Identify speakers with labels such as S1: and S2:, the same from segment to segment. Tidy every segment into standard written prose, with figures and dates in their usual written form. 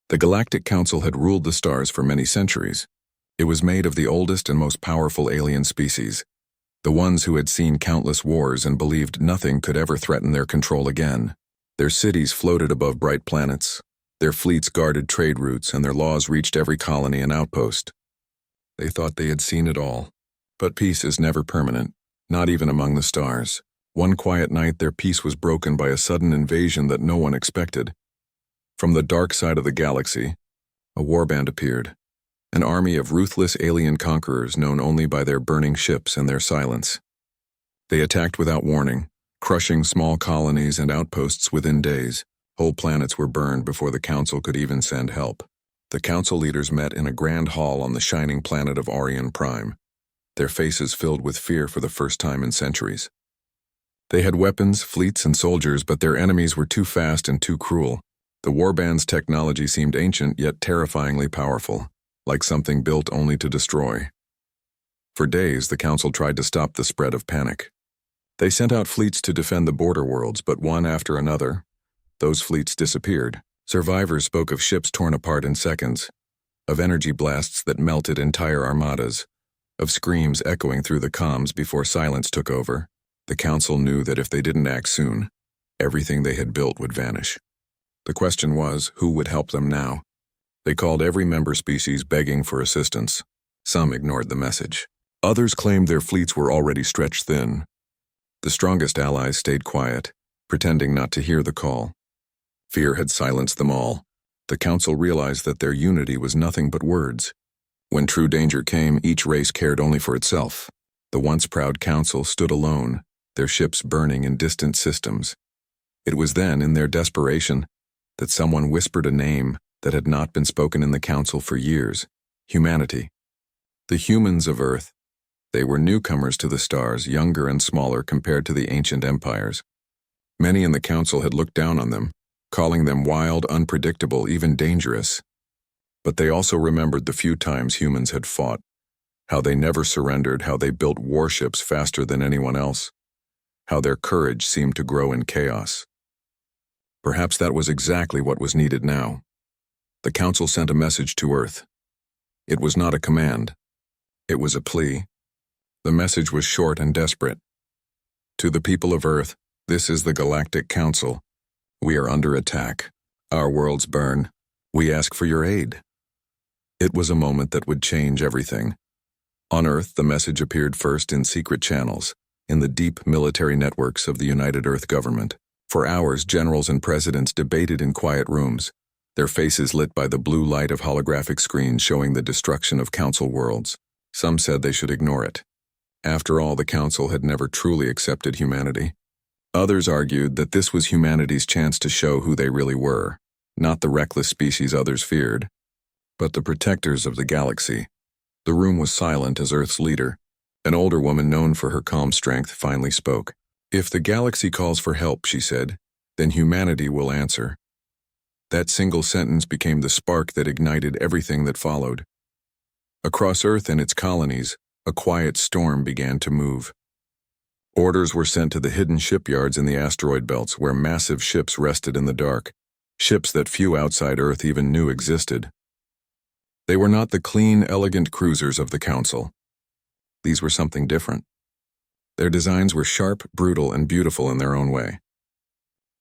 S1: The Galactic Council had ruled the stars for many centuries. It was made of the oldest and most powerful alien species, the ones who had seen countless wars and believed nothing could ever threaten their control again. Their cities floated above bright planets, their fleets guarded trade routes, and their laws reached every colony and outpost. They thought they had seen it all. But peace is never permanent, not even among the stars. One quiet night, their peace was broken by a sudden invasion that no one expected. From the dark side of the galaxy, a warband appeared, an army of ruthless alien conquerors known only by their burning ships and their silence. They attacked without warning, crushing small colonies and outposts within days. Whole planets were burned before the Council could even send help. The Council leaders met in a grand hall on the shining planet of Orion Prime, their faces filled with fear for the first time in centuries. They had weapons, fleets, and soldiers, but their enemies were too fast and too cruel. The warband's technology seemed ancient yet terrifyingly powerful, like something built only to destroy. For days, the Council tried to stop the spread of panic. They sent out fleets to defend the border worlds, but one after another, those fleets disappeared. Survivors spoke of ships torn apart in seconds, of energy blasts that melted entire armadas, of screams echoing through the comms before silence took over. The Council knew that if they didn't act soon, everything they had built would vanish. The question was, who would help them now? They called every member species begging for assistance. Some ignored the message. Others claimed their fleets were already stretched thin. The strongest allies stayed quiet, pretending not to hear the call. Fear had silenced them all. The Council realized that their unity was nothing but words. When true danger came, each race cared only for itself. The once proud Council stood alone, their ships burning in distant systems. It was then, in their desperation, that someone whispered a name that had not been spoken in the Council for years: humanity. The humans of Earth. They were newcomers to the stars, younger and smaller compared to the ancient empires. Many in the Council had looked down on them, calling them wild, unpredictable, even dangerous. But they also remembered the few times humans had fought, how they never surrendered, how they built warships faster than anyone else, how their courage seemed to grow in chaos. Perhaps that was exactly what was needed now. The Council sent a message to Earth. It was not a command. It was a plea. The message was short and desperate. To the people of Earth, this is the Galactic Council. We are under attack. Our worlds burn. We ask for your aid. It was a moment that would change everything. On Earth, the message appeared first in secret channels, in the deep military networks of the United Earth government. For hours, generals and presidents debated in quiet rooms, their faces lit by the blue light of holographic screens showing the destruction of Council worlds. Some said they should ignore it. After all, the Council had never truly accepted humanity. Others argued that this was humanity's chance to show who they really were, not the reckless species others feared, but the protectors of the galaxy. The room was silent as Earth's leader, an older woman known for her calm strength, finally spoke. "If the galaxy calls for help," she said, "then humanity will answer." That single sentence became the spark that ignited everything that followed. Across Earth and its colonies, a quiet storm began to move. Orders were sent to the hidden shipyards in the asteroid belts where massive ships rested in the dark, ships that few outside Earth even knew existed. They were not the clean, elegant cruisers of the Council. These were something different. Their designs were sharp, brutal, and beautiful in their own way.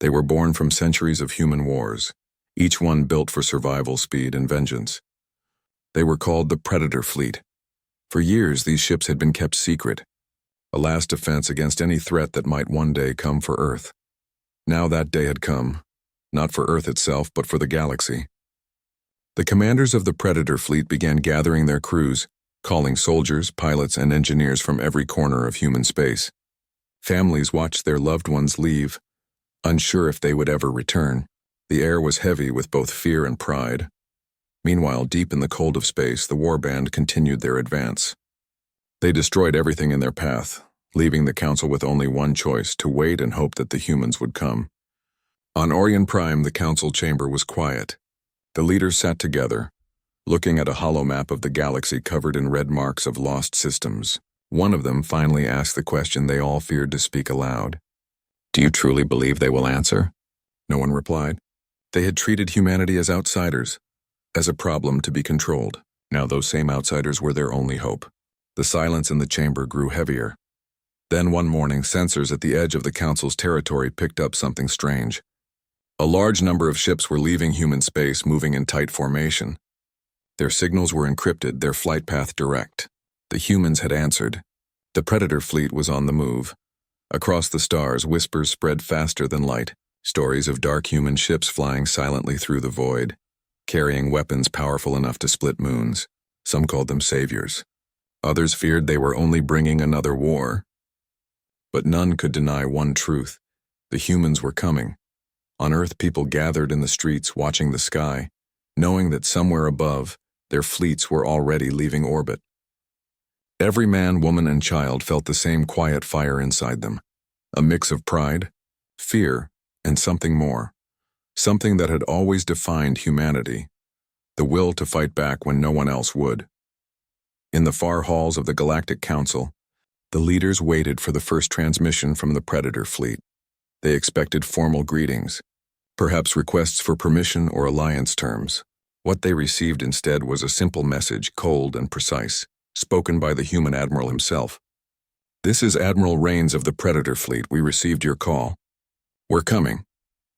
S1: They were born from centuries of human wars, each one built for survival, speed, and vengeance. They were called the Predator Fleet. For years, these ships had been kept secret, a last defense against any threat that might one day come for Earth. Now that day had come, not for Earth itself, but for the galaxy. The commanders of the Predator Fleet began gathering their crews, calling soldiers, pilots, and engineers from every corner of human space. Families watched their loved ones leave, unsure if they would ever return. The air was heavy with both fear and pride. Meanwhile, deep in the cold of space, the warband continued their advance. They destroyed everything in their path, leaving the Council with only one choice: to wait and hope that the humans would come. On Orion Prime, the Council chamber was quiet. The leaders sat together, looking at a hollow map of the galaxy covered in red marks of lost systems. One of them finally asked the question they all feared to speak aloud. "Do you truly believe they will answer?" No one replied. They had treated humanity as outsiders, as a problem to be controlled. Now those same outsiders were their only hope. The silence in the chamber grew heavier. Then one morning, sensors at the edge of the Council's territory picked up something strange. A large number of ships were leaving human space, moving in tight formation. Their signals were encrypted, their flight path direct. The humans had answered. The Predator fleet was on the move. Across the stars, whispers spread faster than light, stories of dark human ships flying silently through the void, carrying weapons powerful enough to split moons. Some called them saviors. Others feared they were only bringing another war. But none could deny one truth. The humans were coming. On Earth, people gathered in the streets, watching the sky, knowing that somewhere above, their fleets were already leaving orbit. Every man, woman, and child felt the same quiet fire inside them, a mix of pride, fear, and something more, something that had always defined humanity, the will to fight back when no one else would. In the far halls of the Galactic Council, the leaders waited for the first transmission from the Predator fleet. They expected formal greetings, perhaps requests for permission or alliance terms. What they received instead was a simple message, cold and precise, spoken by the human admiral himself. "This is Admiral Rains of the Predator fleet. We received your call. We're coming."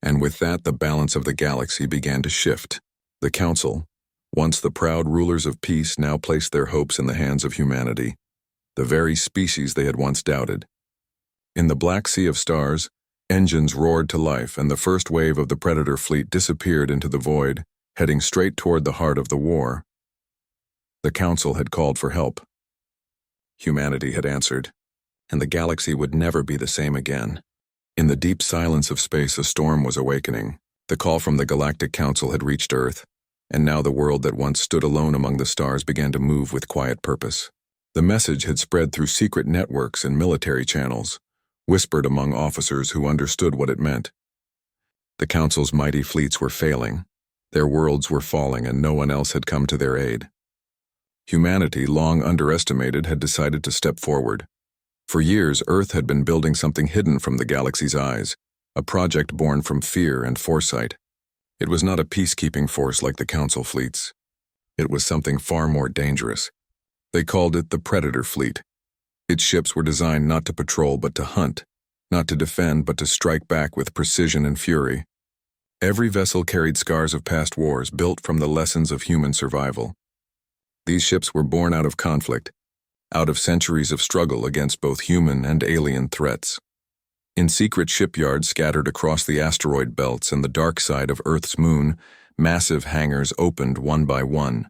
S1: And with that, the balance of the galaxy began to shift. The Council, once the proud rulers of peace, now placed their hopes in the hands of humanity, the very species they had once doubted. In the black sea of stars, engines roared to life, and the first wave of the Predator fleet disappeared into the void, heading straight toward the heart of the war. The Council had called for help. Humanity had answered, and the galaxy would never be the same again. In the deep silence of space, a storm was awakening. The call from the Galactic Council had reached Earth, and now the world that once stood alone among the stars began to move with quiet purpose. The message had spread through secret networks and military channels, whispered among officers who understood what it meant. The Council's mighty fleets were failing, their worlds were falling, and no one else had come to their aid. Humanity, long underestimated, had decided to step forward. For years, Earth had been building something hidden from the galaxy's eyes, a project born from fear and foresight. It was not a peacekeeping force like the Council fleets. It was something far more dangerous. They called it the Predator fleet. Its ships were designed not to patrol but to hunt, not to defend but to strike back with precision and fury. Every vessel carried scars of past wars, built from the lessons of human survival. These ships were born out of conflict, out of centuries of struggle against both human and alien threats. In secret shipyards scattered across the asteroid belts and the dark side of Earth's moon, massive hangars opened one by one.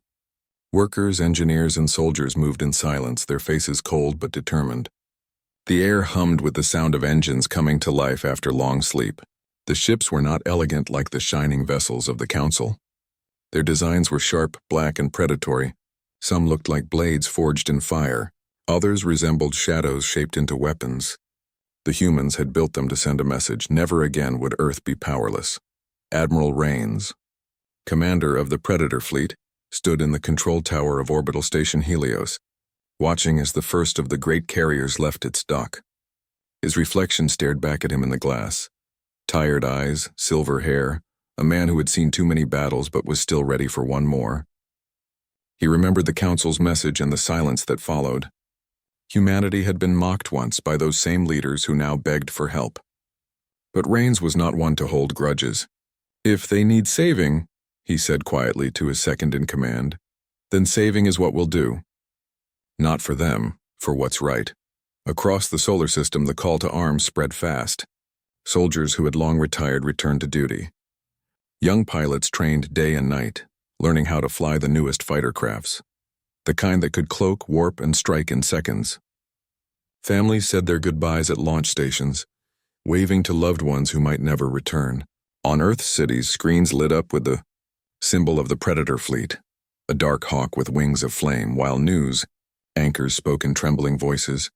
S1: Workers, engineers, and soldiers moved in silence, their faces cold but determined. The air hummed with the sound of engines coming to life after long sleep. The ships were not elegant like the shining vessels of the Council. Their designs were sharp, black, and predatory. Some looked like blades forged in fire. Others resembled shadows shaped into weapons. The humans had built them to send a message: never again would Earth be powerless. Admiral Rains, commander of the Predator fleet, stood in the control tower of Orbital Station Helios, watching as the first of the great carriers left its dock. His reflection stared back at him in the glass. Tired eyes, silver hair, a man who had seen too many battles but was still ready for one more. He remembered the Council's message and the silence that followed. Humanity had been mocked once by those same leaders who now begged for help. But Rains was not one to hold grudges. "If they need saving," he said quietly to his second-in-command, "then saving is what we'll do. Not for them, for what's right." Across the solar system, the call to arms spread fast. Soldiers who had long retired returned to duty. Young pilots trained day and night, learning how to fly the newest fighter crafts, the kind that could cloak, warp, and strike in seconds. Families said their goodbyes at launch stations, waving to loved ones who might never return. On Earth's cities, screens lit up with the symbol of the Predator fleet, a dark hawk with wings of flame, while news anchors spoke in trembling voices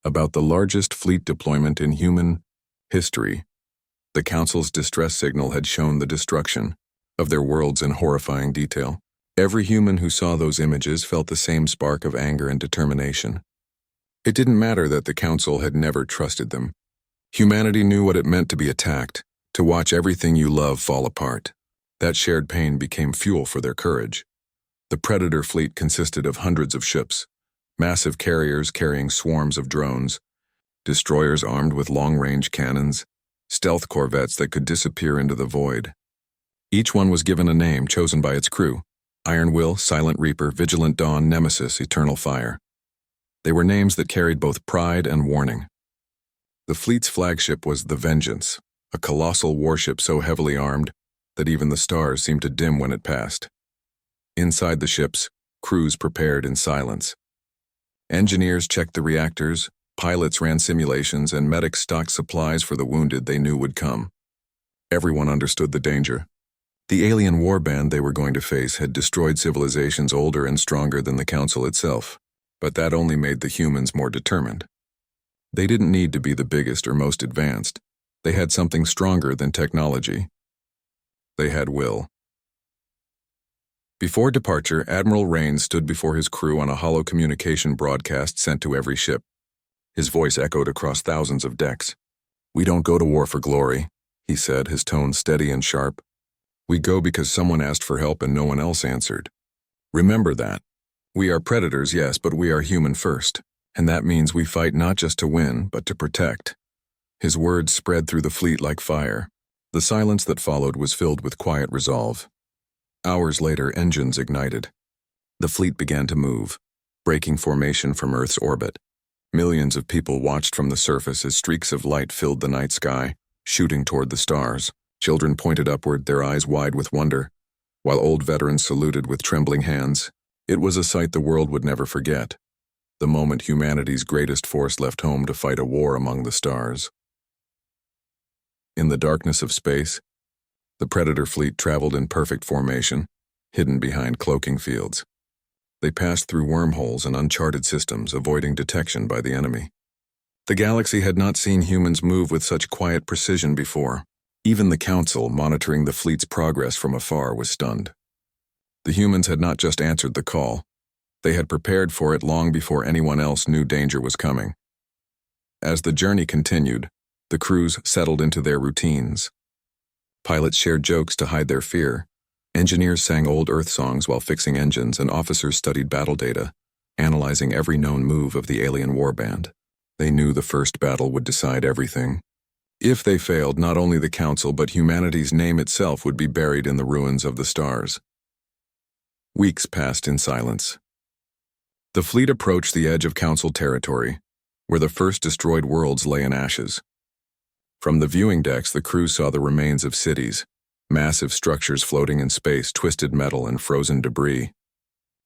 S1: about the largest fleet deployment in human history. The Council's distress signal had shown the destruction of their worlds in horrifying detail. Every human who saw those images felt the same spark of anger and determination. It didn't matter that the Council had never trusted them. Humanity knew what it meant to be attacked, to watch everything you love fall apart. That shared pain became fuel for their courage. The Predator fleet consisted of hundreds of ships, massive carriers carrying swarms of drones, destroyers armed with long-range cannons, stealth corvettes that could disappear into the void. Each one was given a name chosen by its crew: Iron Will, Silent Reaper, Vigilant Dawn, Nemesis, Eternal Fire. They were names that carried both pride and warning. The fleet's flagship was the Vengeance, a colossal warship so heavily armed that even the stars seemed to dim when it passed. Inside the ships, crews prepared in silence. Engineers checked the reactors, pilots ran simulations, and medics stocked supplies for the wounded they knew would come. Everyone understood the danger. The alien warband they were going to face had destroyed civilizations older and stronger than the Council itself, but that only made the humans more determined. They didn't need to be the biggest or most advanced. They had something stronger than technology. They had will. Before departure, Admiral Rains stood before his crew on a hollow communication broadcast sent to every ship. His voice echoed across thousands of decks. "We don't go to war for glory," he said, his tone steady and sharp. "We go because someone asked for help and no one else answered. Remember that. We are predators, yes, but we are human first, and that means we fight not just to win, but to protect." His words spread through the fleet like fire. The silence that followed was filled with quiet resolve. Hours later, engines ignited. The fleet began to move, breaking formation from Earth's orbit. Millions of people watched from the surface as streaks of light filled the night sky, shooting toward the stars. Children pointed upward, their eyes wide with wonder, while old veterans saluted with trembling hands. It was a sight the world would never forget, the moment humanity's greatest force left home to fight a war among the stars. In the darkness of space, the Predator fleet traveled in perfect formation, hidden behind cloaking fields. They passed through wormholes and uncharted systems, avoiding detection by the enemy. The galaxy had not seen humans move with such quiet precision before. Even the Council, monitoring the fleet's progress from afar, was stunned. The humans had not just answered the call. They had prepared for it long before anyone else knew danger was coming. As the journey continued, the crews settled into their routines. Pilots shared jokes to hide their fear. Engineers sang old Earth songs while fixing engines, and officers studied battle data, analyzing every known move of the alien warband. They knew the first battle would decide everything. If they failed, not only the Council but humanity's name itself would be buried in the ruins of the stars. Weeks passed in silence. The fleet approached the edge of Council territory, where the first destroyed worlds lay in ashes. From the viewing decks, the crew saw the remains of cities, massive structures floating in space, twisted metal and frozen debris.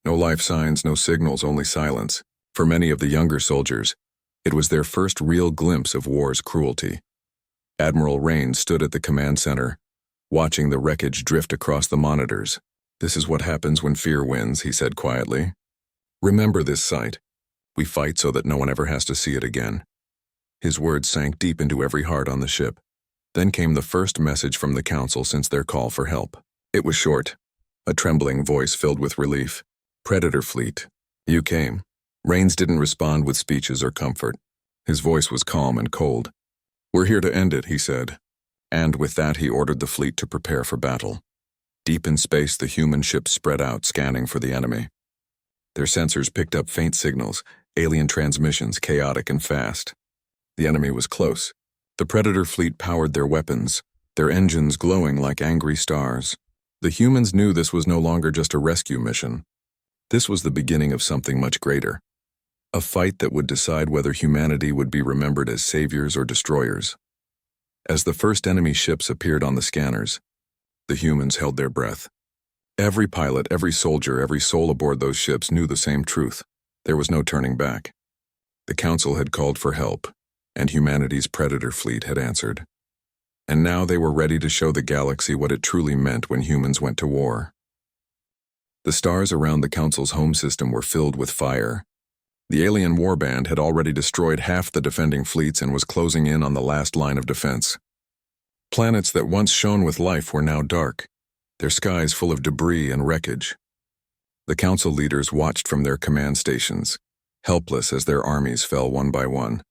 S1: No life signs, no signals, only silence. For many of the younger soldiers, it was their first real glimpse of war's cruelty. Admiral Rains stood at the command center, watching the wreckage drift across the monitors. "This is what happens when fear wins," he said quietly. "Remember this sight. We fight so that no one ever has to see it again." His words sank deep into every heart on the ship. Then came the first message from the Council since their call for help. It was short, a trembling voice filled with relief. "Predator fleet, you came." Rains didn't respond with speeches or comfort. His voice was calm and cold. "We're here to end it," he said. And with that, he ordered the fleet to prepare for battle. Deep in space, the human ships spread out, scanning for the enemy. Their sensors picked up faint signals, alien transmissions, chaotic and fast. The enemy was close. The Predator fleet powered their weapons, their engines glowing like angry stars. The humans knew this was no longer just a rescue mission. This was the beginning of something much greater. A fight that would decide whether humanity would be remembered as saviors or destroyers. As the first enemy ships appeared on the scanners, the humans held their breath. Every pilot, every soldier, every soul aboard those ships knew the same truth. There was no turning back. The Council had called for help, and humanity's Predator fleet had answered. And now they were ready to show the galaxy what it truly meant when humans went to war. The stars around the Council's home system were filled with fire. The alien warband had already destroyed half the defending fleets and was closing in on the last line of defense. Planets that once shone with life were now dark, their skies full of debris and wreckage. The Council leaders watched from their command stations, helpless as their armies fell one by one.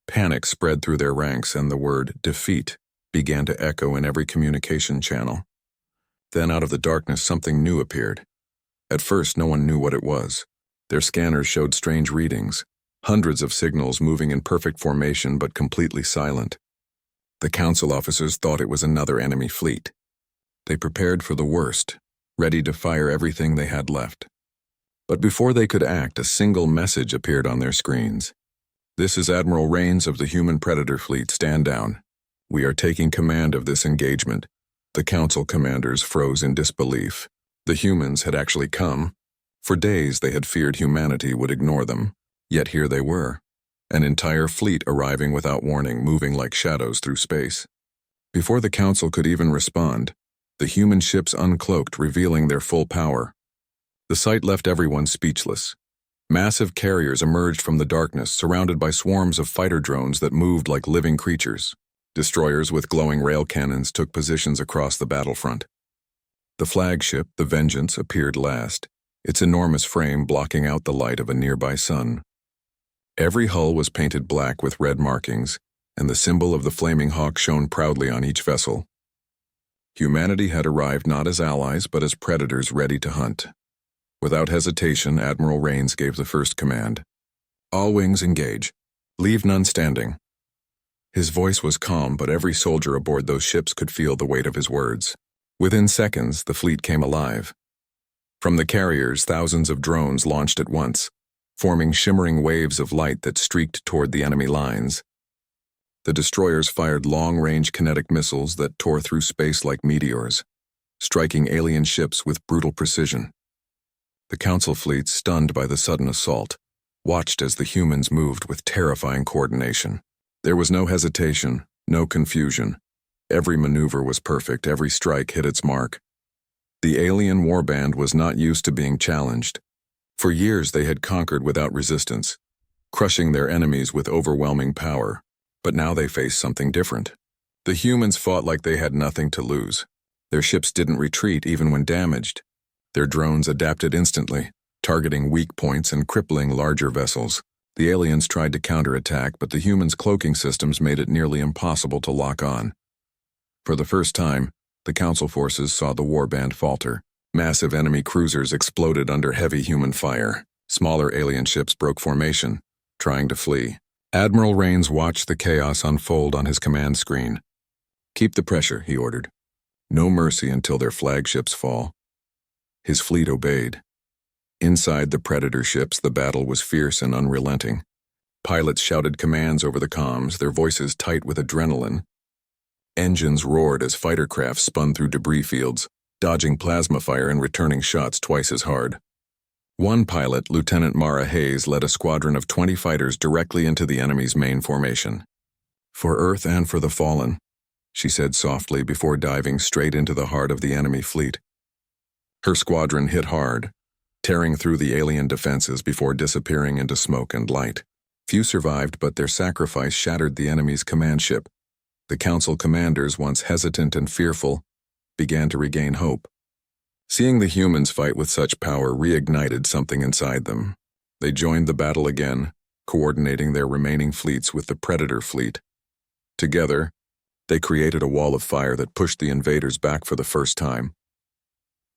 S1: Panic spread through their ranks, and the word defeat began to echo in every communication channel. Then out of the darkness something new appeared. At first no one knew what it was. Their scanners showed strange readings, hundreds of signals moving in perfect formation but completely silent. The council officers thought it was another enemy fleet. They prepared for the worst, ready to fire everything they had left. But before they could act, a single message appeared on their screens. "This is Admiral Rains of the Human Predator Fleet. Stand down. We are taking command of this engagement." The council commanders froze in disbelief. The humans had actually come. For days they had feared humanity would ignore them, yet here they were. An entire fleet arriving without warning, moving like shadows through space. Before the council could even respond, the human ships uncloaked, revealing their full power. The sight left everyone speechless. Massive carriers emerged from the darkness, surrounded by swarms of fighter drones that moved like living creatures. Destroyers with glowing rail cannons took positions across the battlefront. The flagship, the Vengeance, appeared last, its enormous frame blocking out the light of a nearby sun. Every hull was painted black with red markings, and the symbol of the flaming hawk shone proudly on each vessel. Humanity had arrived not as allies but as predators ready to hunt. Without hesitation, Admiral Rains gave the first command. "All wings engage. Leave none standing." His voice was calm, but every soldier aboard those ships could feel the weight of his words. Within seconds, the fleet came alive. From the carriers, thousands of drones launched at once, forming shimmering waves of light that streaked toward the enemy lines. The destroyers fired long-range kinetic missiles that tore through space like meteors, striking alien ships with brutal precision. The council fleet, stunned by the sudden assault, watched as the humans moved with terrifying coordination. There was no hesitation, no confusion. Every maneuver was perfect, every strike hit its mark. The alien warband was not used to being challenged. For years they had conquered without resistance, crushing their enemies with overwhelming power. But now they faced something different. The humans fought like they had nothing to lose. Their ships didn't retreat even when damaged. Their drones adapted instantly, targeting weak points and crippling larger vessels. The aliens tried to counterattack, but the humans' cloaking systems made it nearly impossible to lock on. For the first time, the council forces saw the warband falter. Massive enemy cruisers exploded under heavy human fire. Smaller alien ships broke formation, trying to flee. Admiral Rains watched the chaos unfold on his command screen. "Keep the pressure," he ordered. "No mercy until their flagships fall." His fleet obeyed. Inside the Predator ships, the battle was fierce and unrelenting. Pilots shouted commands over the comms, their voices tight with adrenaline. Engines roared as fighter craft spun through debris fields, dodging plasma fire and returning shots twice as hard. One pilot, Lieutenant Mara Hayes, led a squadron of 20 fighters directly into the enemy's main formation. "For Earth and for the fallen," she said softly before diving straight into the heart of the enemy fleet. Her squadron hit hard, tearing through the alien defenses before disappearing into smoke and light. Few survived, but their sacrifice shattered the enemy's command ship. The council commanders, once hesitant and fearful, began to regain hope. Seeing the humans fight with such power reignited something inside them. They joined the battle again, coordinating their remaining fleets with the Predator fleet. Together, they created a wall of fire that pushed the invaders back for the first time.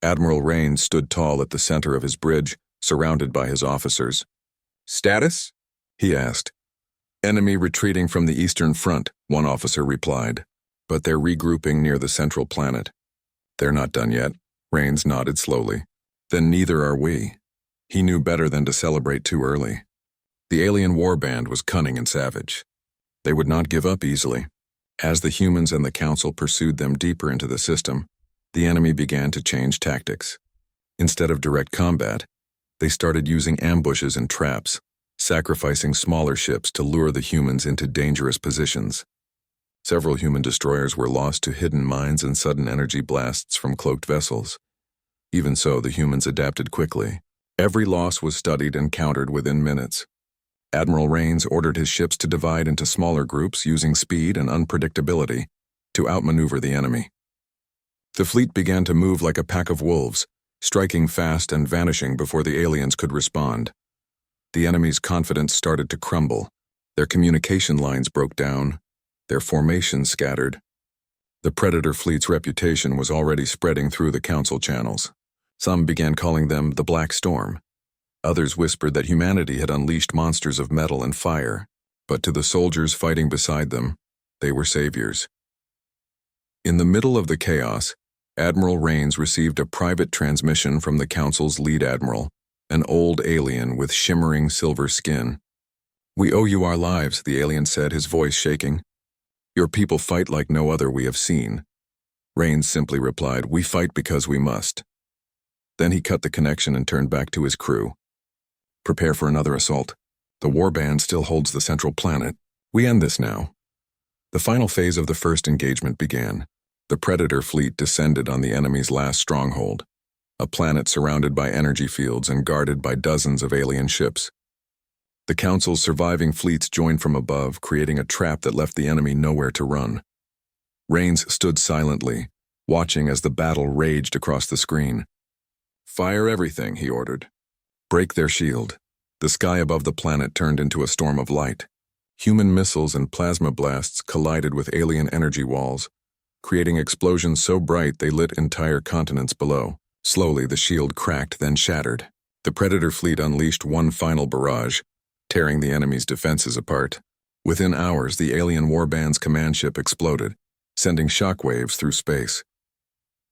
S1: Admiral Rains stood tall at the center of his bridge, surrounded by his officers. "Status?" he asked. "Enemy retreating from the eastern front," one officer replied. "But they're regrouping near the central planet." "They're not done yet," Rains nodded slowly. "Then neither are we." He knew better than to celebrate too early. The alien warband was cunning and savage. They would not give up easily. As the humans and the council pursued them deeper into the system, the enemy began to change tactics. Instead of direct combat, they started using ambushes and traps, sacrificing smaller ships to lure the humans into dangerous positions. Several human destroyers were lost to hidden mines and sudden energy blasts from cloaked vessels. Even so, the humans adapted quickly. Every loss was studied and countered within minutes. Admiral Rains ordered his ships to divide into smaller groups using speed and unpredictability to outmaneuver the enemy. The fleet began to move like a pack of wolves, striking fast and vanishing before the aliens could respond. The enemy's confidence started to crumble. Their communication lines broke down, their formations scattered. The Predator fleet's reputation was already spreading through the Council channels. Some began calling them the Black Storm. Others whispered that humanity had unleashed monsters of metal and fire, but to the soldiers fighting beside them, they were saviors. In the middle of the chaos, Admiral Rains received a private transmission from the Council's lead admiral, an old alien with shimmering silver skin. "We owe you our lives," the alien said, his voice shaking. "Your people fight like no other we have seen." Rains simply replied, "We fight because we must." Then he cut the connection and turned back to his crew. "Prepare for another assault. The warband still holds the central planet. We end this now." The final phase of the first engagement began. The Predator fleet descended on the enemy's last stronghold, a planet surrounded by energy fields and guarded by dozens of alien ships. The Council's surviving fleets joined from above, creating a trap that left the enemy nowhere to run. Rains stood silently, watching as the battle raged across the screen. "Fire everything," he ordered. "Break their shield." The sky above the planet turned into a storm of light. Human missiles and plasma blasts collided with alien energy walls, creating explosions so bright they lit entire continents below. Slowly, the shield cracked, then shattered. The Predator fleet unleashed one final barrage, tearing the enemy's defenses apart. Within hours, the alien warband's command ship exploded, sending shockwaves through space.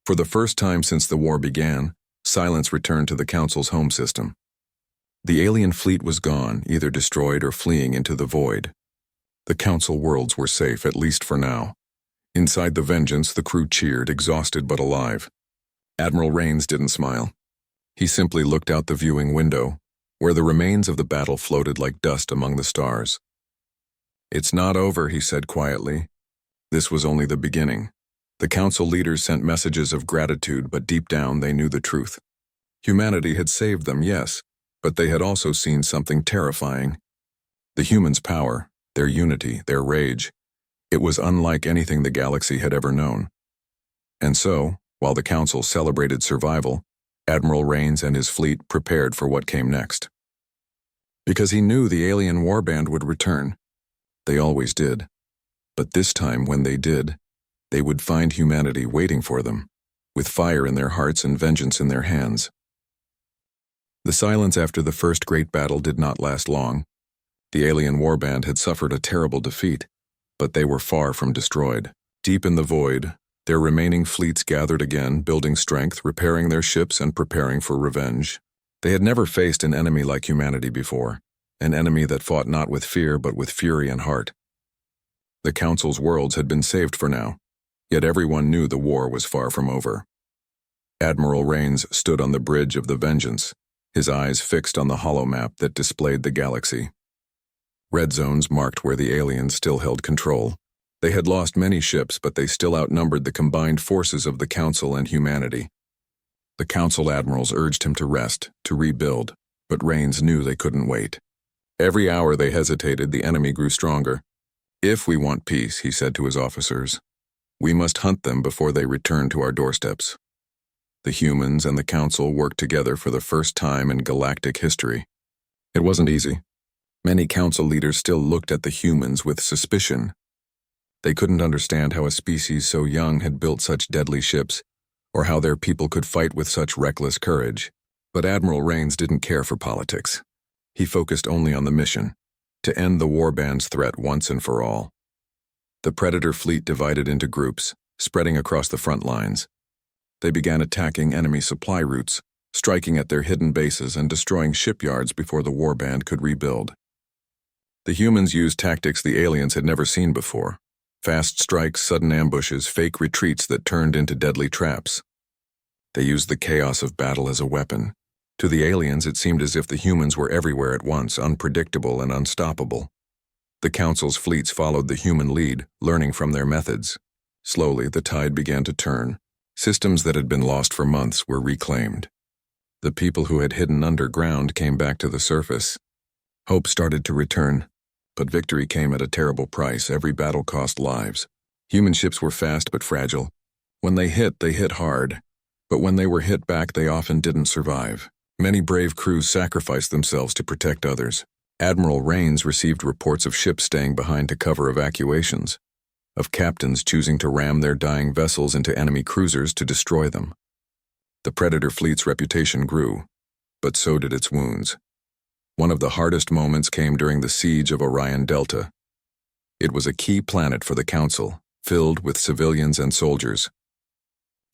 S1: For the first time since the war began, silence returned to the Council's home system. The alien fleet was gone, either destroyed or fleeing into the void. The Council worlds were safe, at least for now. Inside the Vengeance, the crew cheered, exhausted but alive. Admiral Rains didn't smile. He simply looked out the viewing window, where the remains of the battle floated like dust among the stars. "It's not over," he said quietly. This was only the beginning. The Council leaders sent messages of gratitude, but deep down they knew the truth. Humanity had saved them, yes, but they had also seen something terrifying. The humans' power, their unity, their rage. It was unlike anything the galaxy had ever known. And so, while the Council celebrated survival, Admiral Rains and his fleet prepared for what came next. Because he knew the alien warband would return. They always did. But this time, when they did, they would find humanity waiting for them, with fire in their hearts and vengeance in their hands. The silence after the first great battle did not last long. The alien warband had suffered a terrible defeat, but they were far from destroyed. Deep in the void, their remaining fleets gathered again, building strength, repairing their ships, and preparing for revenge. They had never faced an enemy like humanity before, an enemy that fought not with fear but with fury and heart. The Council's worlds had been saved for now, yet everyone knew the war was far from over. Admiral Rains stood on the bridge of the Vengeance, his eyes fixed on the holomap that displayed the galaxy. Red zones marked where the aliens still held control. They had lost many ships, but they still outnumbered the combined forces of the Council and humanity. The Council admirals urged him to rest, to rebuild, but Rains knew they couldn't wait. Every hour they hesitated, the enemy grew stronger. "If we want peace," he said to his officers, "we must hunt them before they return to our doorsteps." The humans and the Council worked together for the first time in galactic history. It wasn't easy. Many Council leaders still looked at the humans with suspicion. They couldn't understand how a species so young had built such deadly ships, or how their people could fight with such reckless courage. But Admiral Rains didn't care for politics. He focused only on the mission, to end the warband's threat once and for all. The Predator fleet divided into groups, spreading across the front lines. They began attacking enemy supply routes, striking at their hidden bases and destroying shipyards before the warband could rebuild. The humans used tactics the aliens had never seen before. Fast strikes, sudden ambushes, fake retreats that turned into deadly traps. They used the chaos of battle as a weapon. To the aliens, it seemed as if the humans were everywhere at once, unpredictable and unstoppable. The Council's fleets followed the human lead, learning from their methods. Slowly, the tide began to turn. Systems that had been lost for months were reclaimed. The people who had hidden underground came back to the surface. Hope started to return. But victory came at a terrible price. Every battle cost lives. Human ships were fast but fragile. When they hit hard. But when they were hit back, they often didn't survive. Many brave crews sacrificed themselves to protect others. Admiral Rains received reports of ships staying behind to cover evacuations. of captains choosing to ram their dying vessels into enemy cruisers to destroy them. The Predator fleet's reputation grew, but so did its wounds. One of the hardest moments came during the siege of Orion Delta. It was a key planet for the Council, filled with civilians and soldiers.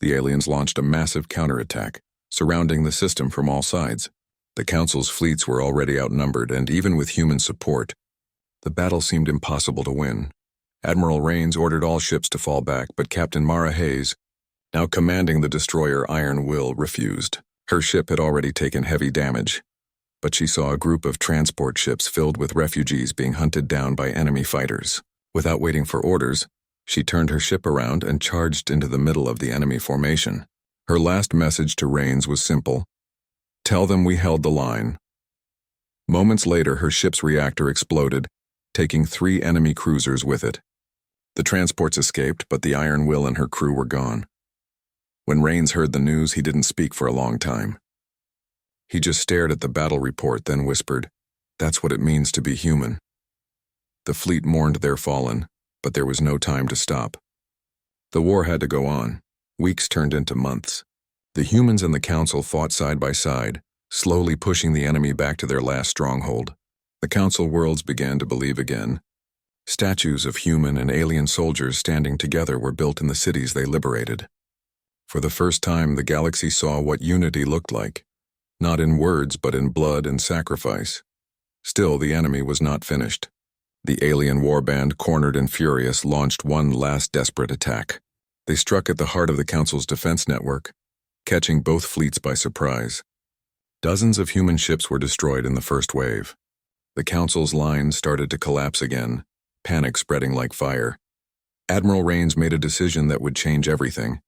S1: The aliens launched a massive counterattack, surrounding the system from all sides. The Council's fleets were already outnumbered, and even with human support, the battle seemed impossible to win. Admiral Rains ordered all ships to fall back, but Captain Mara Hayes, now commanding the destroyer Iron Will, refused. Her ship had already taken heavy damage, but she saw a group of transport ships filled with refugees being hunted down by enemy fighters. Without waiting for orders, she turned her ship around and charged into the middle of the enemy formation. Her last message to Rains was simple: "Tell them we held the line." Moments later, her ship's reactor exploded, taking 3 enemy cruisers with it. The transports escaped, but the Iron Will and her crew were gone. When Rains heard the news, he didn't speak for a long time. He just stared at the battle report, then whispered, "That's what it means to be human." The fleet mourned their fallen, but there was no time to stop. The war had to go on. Weeks turned into months. The humans and the Council fought side by side, slowly pushing the enemy back to their last stronghold. The Council worlds began to believe again. Statues of human and alien soldiers standing together were built in the cities they liberated. For the first time, the galaxy saw what unity looked like, not in words but in blood and sacrifice. Still, the enemy was not finished. The alien warband, cornered and furious, launched one last desperate attack. They struck at the heart of the Council's defense network, catching both fleets by surprise. Dozens of human ships were destroyed in the first wave. The Council's lines started to collapse again, panic spreading like fire. Admiral Rains made a decision that would change everything.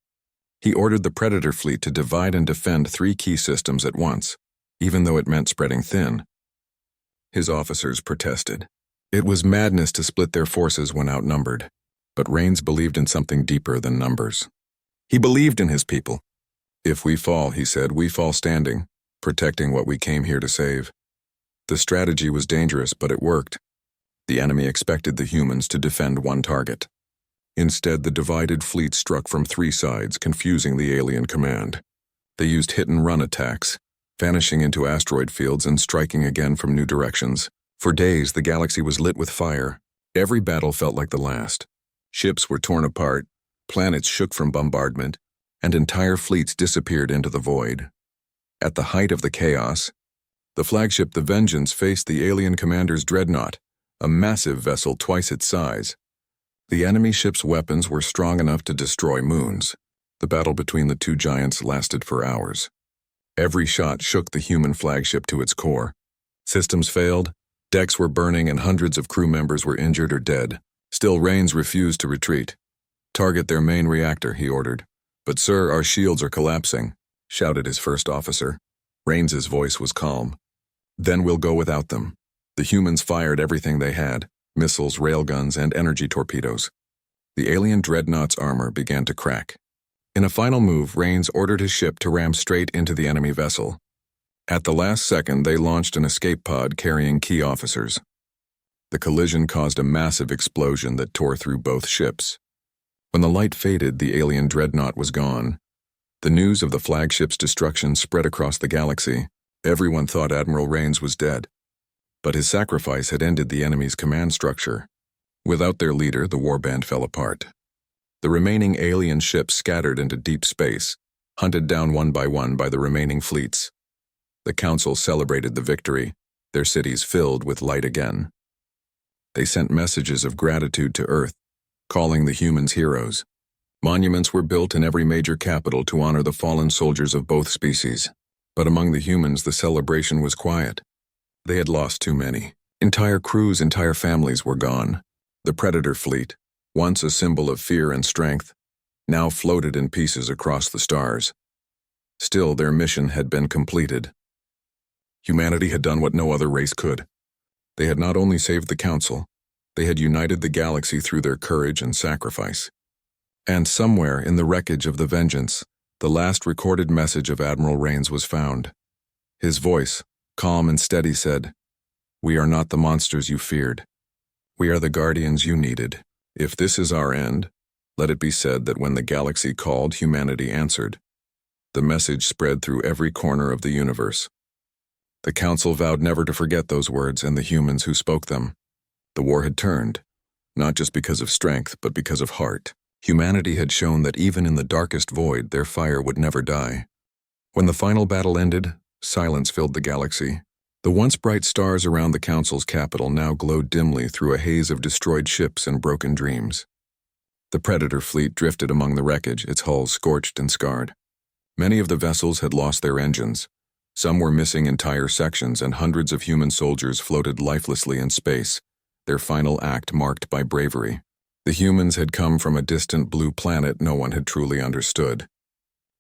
S1: He ordered the Predator fleet to divide and defend 3 key systems at once, even though it meant spreading thin. His officers protested. It was madness to split their forces when outnumbered, but Rains believed in something deeper than numbers. He believed in his people. "If we fall," he said, "we fall standing, protecting what we came here to save." The strategy was dangerous, but it worked. The enemy expected the humans to defend one target. Instead, the divided fleet struck from 3 sides, confusing the alien command. They used hit-and-run attacks, vanishing into asteroid fields and striking again from new directions. For days, the galaxy was lit with fire. Every battle felt like the last. Ships were torn apart, planets shook from bombardment, and entire fleets disappeared into the void. At the height of the chaos, the flagship The Vengeance faced the alien commander's dreadnought, a massive vessel twice its size. The enemy ship's weapons were strong enough to destroy moons. The battle between the 2 giants lasted for hours. Every shot shook the human flagship to its core. Systems failed, decks were burning, and hundreds of crew members were injured or dead. Still, Rains refused to retreat. "Target their main reactor," he ordered. "But sir, our shields are collapsing," shouted his first officer. Rains's voice was calm. "Then we'll go without them." The humans fired everything they had: missiles, railguns, and energy torpedoes. The alien dreadnought's armor began to crack. In a final move, Rains ordered his ship to ram straight into the enemy vessel. At the last second, they launched an escape pod carrying key officers. The collision caused a massive explosion that tore through both ships. When the light faded, the alien dreadnought was gone. The news of the flagship's destruction spread across the galaxy. Everyone thought Admiral Rains was dead. But his sacrifice had ended the enemy's command structure. Without their leader, the warband fell apart. The remaining alien ships scattered into deep space, hunted down one by the remaining fleets. The Council celebrated the victory, their cities filled with light again. They sent messages of gratitude to Earth, calling the humans heroes. Monuments were built in every major capital to honor the fallen soldiers of both species. But among the humans, the celebration was quiet. They had lost too many. Entire crews, entire families were gone. The Predator fleet, once a symbol of fear and strength, now floated in pieces across the stars. Still, their mission had been completed. Humanity had done what no other race could. They had not only saved the Council, they had united the galaxy through their courage and sacrifice. And somewhere in the wreckage of the Vengeance, the last recorded message of Admiral Rains was found. His voice, calm and steady, said, "We are not the monsters you feared. We are the guardians you needed." If this is our end, let it be said that when the galaxy called, humanity answered. The message spread through every corner of the universe. The council vowed never to forget those words and the humans who spoke them. The war had turned, not just because of strength, but because of heart. Humanity had shown that even in the darkest void, their fire would never die. When the final battle ended, silence filled the galaxy. The once bright stars around the council's capital now glowed dimly through a haze of destroyed ships and broken dreams. The Predator fleet drifted among the wreckage, its hulls scorched and scarred. Many of the vessels had lost their engines. Some were missing entire sections, and hundreds of human soldiers floated lifelessly in space, their final act marked by bravery. The humans had come from a distant blue planet no one had truly understood.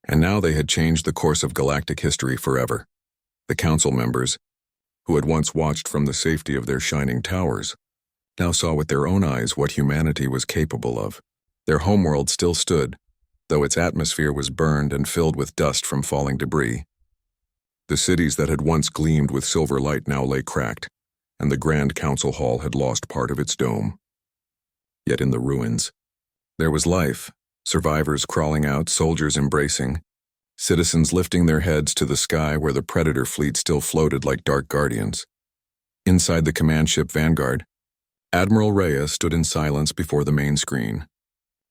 S1: And now they had changed the course of galactic history forever. The council members, who had once watched from the safety of their shining towers, now saw with their own eyes what humanity was capable of. Their homeworld still stood, though its atmosphere was burned and filled with dust from falling debris. The cities that had once gleamed with silver light now lay cracked, and the Grand Council Hall had lost part of its dome. Yet in the ruins, there was life, survivors crawling out, soldiers embracing, citizens lifting their heads to the sky where the Predator fleet still floated like dark guardians. Inside the command ship Vanguard, Admiral Reyes stood in silence before the main screen.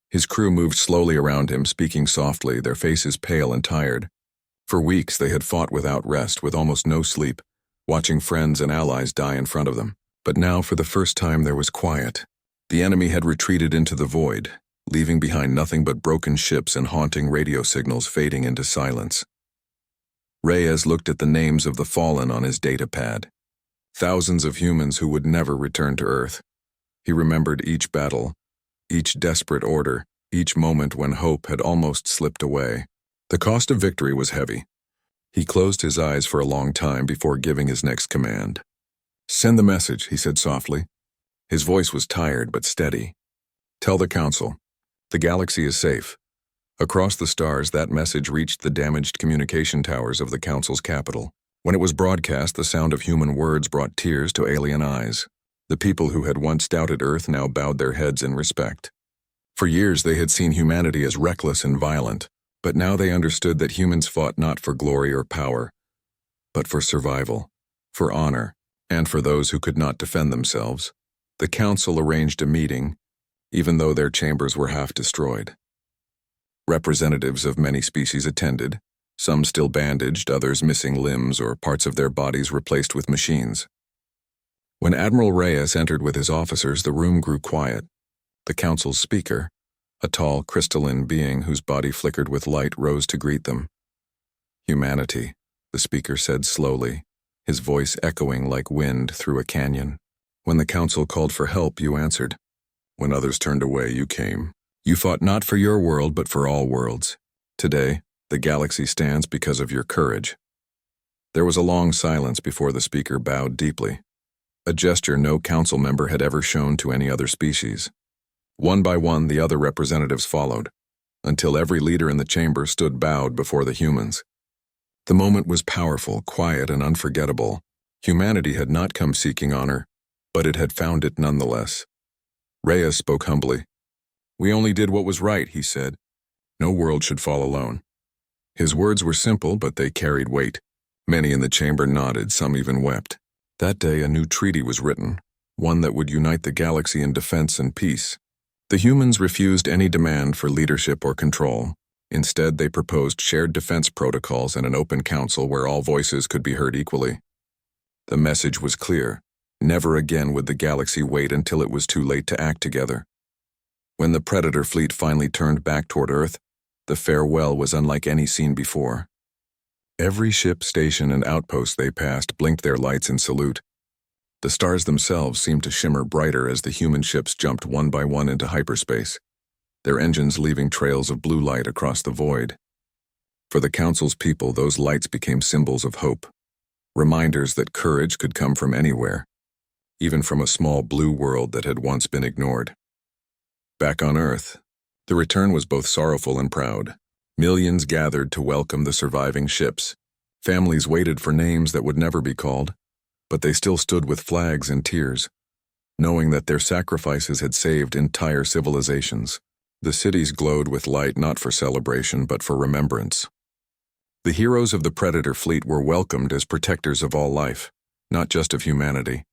S1: His crew moved slowly around him, speaking softly, their faces pale and tired. For weeks they had fought without rest, with almost no sleep, watching friends and allies die in front of them. But now, for the first time, there was quiet. The enemy had retreated into the void, leaving behind nothing but broken ships and haunting radio signals fading into silence. Reyes looked at the names of the fallen on his data pad. Thousands of humans who would never return to Earth. He remembered each battle, each desperate order, each moment when hope had almost slipped away. The cost of victory was heavy. He closed his eyes for a long time before giving his next command. "Send the message," he said softly. His voice was tired but steady. "Tell the council. The galaxy is safe." Across the stars, that message reached the damaged communication towers of the council's capital. When it was broadcast, the sound of human words brought tears to alien eyes. The people who had once doubted Earth now bowed their heads in respect. For years they had seen humanity as reckless and violent, but now they understood that humans fought not for glory or power, but for survival, for honor, and for those who could not defend themselves. The council arranged a meeting, even though their chambers were half destroyed. Representatives of many species attended, some still bandaged, others missing limbs or parts of their bodies replaced with machines. When Admiral Reyes entered with his officers, the room grew quiet. The council's speaker, a tall, crystalline being whose body flickered with light, rose to greet them. "Humanity," the speaker said slowly, his voice echoing like wind through a canyon. "When the council called for help, you answered. When others turned away, you came. You fought not for your world, but for all worlds. Today, the galaxy stands because of your courage." There was a long silence before the speaker bowed deeply, a gesture no council member had ever shown to any other species. One by one, the other representatives followed, until every leader in the chamber stood bowed before the humans. The moment was powerful, quiet, and unforgettable. Humanity had not come seeking honor, but it had found it nonetheless. Reyes spoke humbly. "We only did what was right," he said. "No world should fall alone." His words were simple, but they carried weight. Many in the chamber nodded, some even wept. That day, a new treaty was written, one that would unite the galaxy in defense and peace. The humans refused any demand for leadership or control. Instead, they proposed shared defense protocols and an open council where all voices could be heard equally. The message was clear. Never again would the galaxy wait until it was too late to act together. When the Predator fleet finally turned back toward Earth, the farewell was unlike any seen before. Every ship, station, and outpost they passed blinked their lights in salute. The stars themselves seemed to shimmer brighter as the human ships jumped one by one into hyperspace, their engines leaving trails of blue light across the void. For the Council's people, those lights became symbols of hope, reminders that courage could come from anywhere, even from a small blue world that had once been ignored. Back on Earth, the return was both sorrowful and proud. Millions gathered to welcome the surviving ships. Families waited for names that would never be called, but they still stood with flags and tears. knowing that their sacrifices had saved entire civilizations. The cities glowed with light not for celebration but for remembrance. The heroes of the Predator fleet were welcomed as protectors of all life, not just of humanity.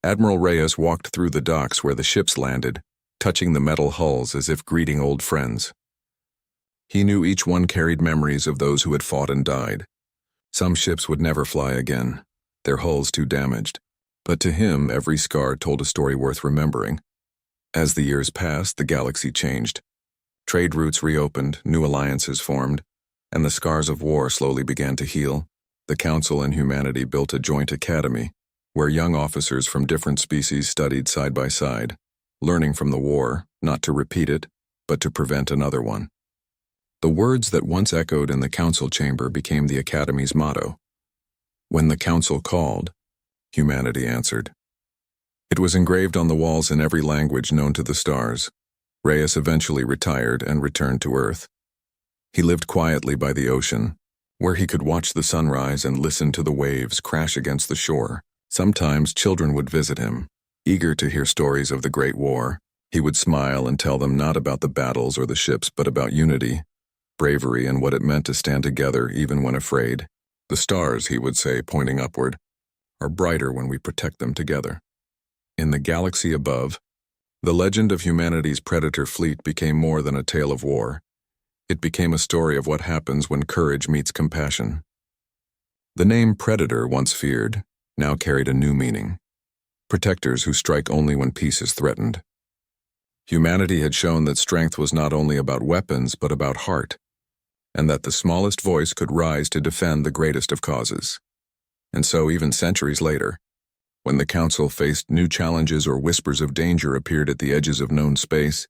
S1: Admiral Reyes walked through the docks where the ships landed, touching the metal hulls as if greeting old friends. He knew each one carried memories of those who had fought and died. Some ships would never fly again, their hulls too damaged, but to him every scar told a story worth remembering. As the years passed, the galaxy changed. Trade routes reopened, new alliances formed, and the scars of war slowly began to heal. The Council and humanity built a joint academy, where young officers from different species studied side by side, learning from the war, not to repeat it, but to prevent another one. The words that once echoed in the council chamber became the Academy's motto. When the council called, humanity answered. It was engraved on the walls in every language known to the stars. Reyes eventually retired and returned to Earth. He lived quietly by the ocean, where he could watch the sunrise and listen to the waves crash against the shore. Sometimes children would visit him, eager to hear stories of the Great War. He would smile and tell them not about the battles or the ships, but about unity, bravery, and what it meant to stand together even when afraid. The stars, he would say, pointing upward, are brighter when we protect them together. In the galaxy above, the legend of humanity's Predator fleet became more than a tale of war. It became a story of what happens when courage meets compassion. The name Predator, once feared, now carried a new meaning. Protectors who strike only when peace is threatened. Humanity had shown that strength was not only about weapons but about heart, and that the smallest voice could rise to defend the greatest of causes. And so, even centuries later, when the Council faced new challenges or whispers of danger appeared at the edges of known space,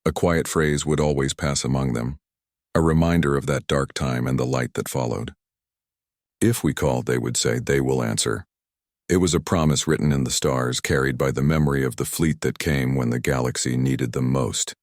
S1: a quiet phrase would always pass among them, a reminder of that dark time and the light that followed. If we call, they would say, they will answer. It was a promise written in the stars, carried by the memory of the fleet that came when the galaxy needed them most.